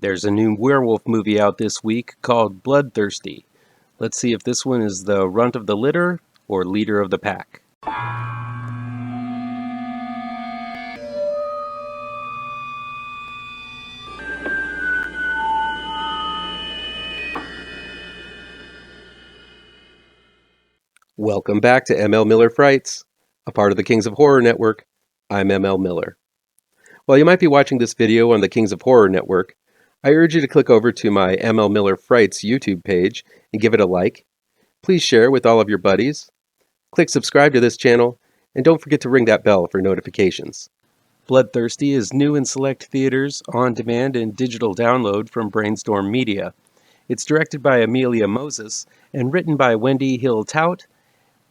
There's a new werewolf movie out this week called Bloodthirsty. Let's see if this one is the runt of the litter or leader of the pack. Welcome back to ML Miller Frights, a part of the Kings of Horror Network. I'm ML Miller. While you might be watching this video on the Kings of Horror Network, I urge you to click over to my ML Miller Frights YouTube page and give it a like. Please share with all of your buddies. Click subscribe to this channel, and don't forget to ring that bell for notifications. Bloodthirsty is new in select theaters, on demand, and digital download from Brainstorm Media. It's directed by Amelia Moses and written by Wendy Hill-Tout,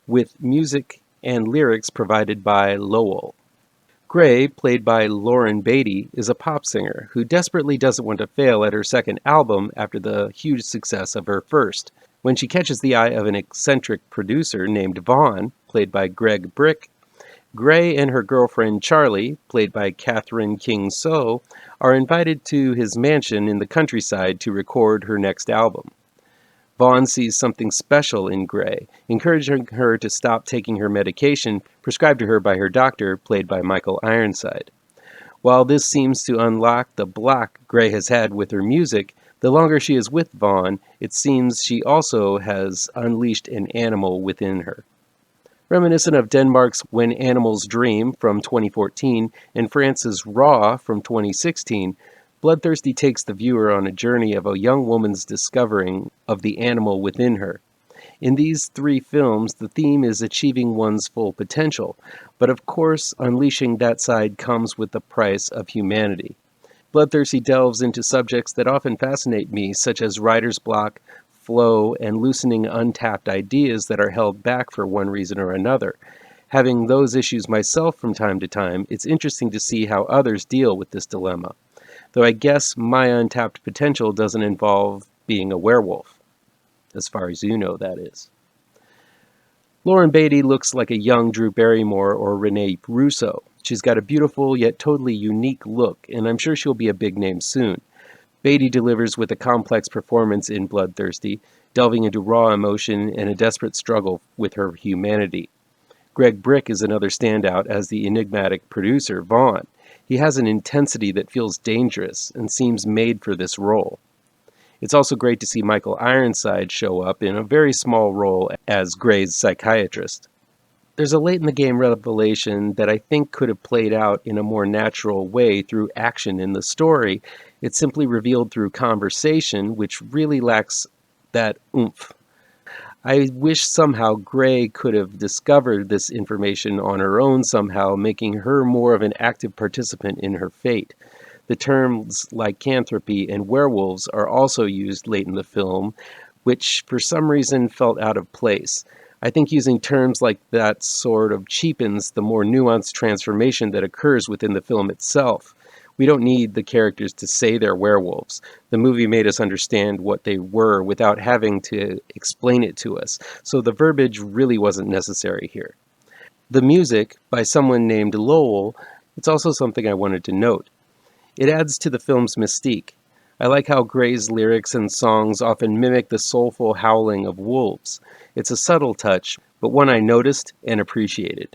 with music and lyrics provided by Lowell. Gray, played by Lauren Beatty, is a pop singer who desperately doesn't want to fail at her second album after the huge success of her first. When she catches the eye of an eccentric producer named Vaughn, played by Greg Brick, Gray and her girlfriend Charlie, played by Catherine King-So, are invited to his mansion in the countryside to record her next album. Vaughn sees something special in Gray, encouraging her to stop taking her medication prescribed to her by her doctor, played by Michael Ironside. While this seems to unlock the block Gray has had with her music, the longer she is with Vaughn, it seems she also has unleashed an animal within her. Reminiscent of Denmark's When Animals Dream from 2014 and France's Raw from 2016, Bloodthirsty takes the viewer on a journey of a young woman's discovering of the animal within her. In these three films, the theme is achieving one's full potential, but of course, unleashing that side comes with the price of humanity. Bloodthirsty delves into subjects that often fascinate me, such as writer's block, flow, and loosening untapped ideas that are held back for one reason or another. Having those issues myself from time to time, it's interesting to see how others deal with this dilemma. Though I guess my untapped potential doesn't involve being a werewolf. As far as you know, that is. Lauren Beatty looks like a young Drew Barrymore or Renee Russo. She's got a beautiful yet totally unique look, and I'm sure she'll be a big name soon. Beatty delivers with a complex performance in Bloodthirsty, delving into raw emotion and a desperate struggle with her humanity. Greg Brick is another standout as the enigmatic producer, Vaughn. He has an intensity that feels dangerous and seems made for this role. It's also great to see Michael Ironside show up in a very small role as Gray's psychiatrist. There's a late-in-the-game revelation that I think could have played out in a more natural way through action in the story. It's simply revealed through conversation, which really lacks that oomph. I wish somehow Gray could have discovered this information on her own somehow, making her more of an active participant in her fate. The terms lycanthropy and werewolves are also used late in the film, which for some reason felt out of place. I think using terms like that sort of cheapens the more nuanced transformation that occurs within the film itself. We don't need the characters to say they're werewolves. The movie made us understand what they were without having to explain it to us, so the verbiage really wasn't necessary here. The music, by someone named Lowell, it's also something I wanted to note. It adds to the film's mystique. I like how Gray's lyrics and songs often mimic the soulful howling of wolves. It's a subtle touch, but one I noticed and appreciated.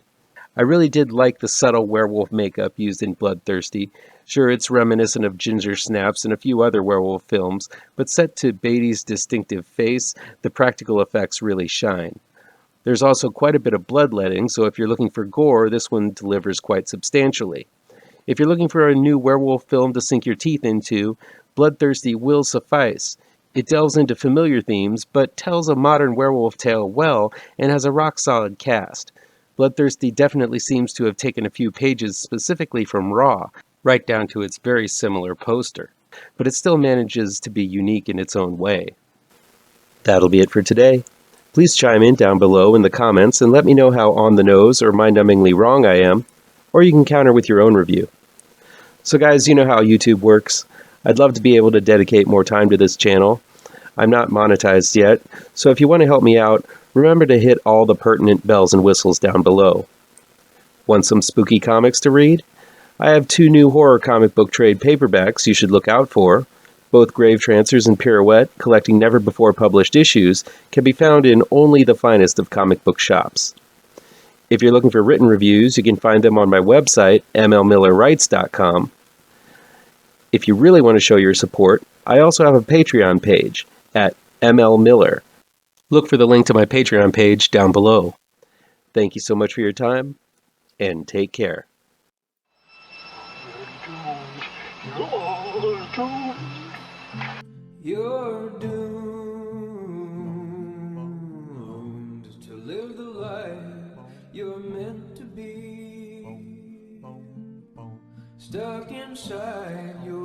I really did like the subtle werewolf makeup used in Bloodthirsty. Sure, it's reminiscent of Ginger Snaps and a few other werewolf films, but set to Beatty's distinctive face, the practical effects really shine. There's also quite a bit of bloodletting, so if you're looking for gore, this one delivers quite substantially. If you're looking for a new werewolf film to sink your teeth into, Bloodthirsty will suffice. It delves into familiar themes, but tells a modern werewolf tale well and has a rock-solid cast. Bloodthirsty definitely seems to have taken a few pages specifically from Raw, right down to its very similar poster, but it still manages to be unique in its own way. That'll be it for today. Please chime in down below in the comments and let me know how on the nose or mind-numbingly wrong I am, or you can counter with your own review. So guys, you know how YouTube works. I'd love to be able to dedicate more time to this channel. I'm not monetized yet, so if you want to help me out, remember to hit all the pertinent bells and whistles down below. Want some spooky comics to read? I have 2 new horror comic book trade paperbacks you should look out for. Both Gravetrancers and Pirouette, collecting never-before-published issues, can be found in only the finest of comic book shops. If you're looking for written reviews, you can find them on my website, mlmillerwrites.com. If you really want to show your support, I also have a Patreon page at mlmiller. Look for the link to my Patreon page down below. Thank you so much for your time, and take care. You're doomed to live the life you're meant to be, stuck inside your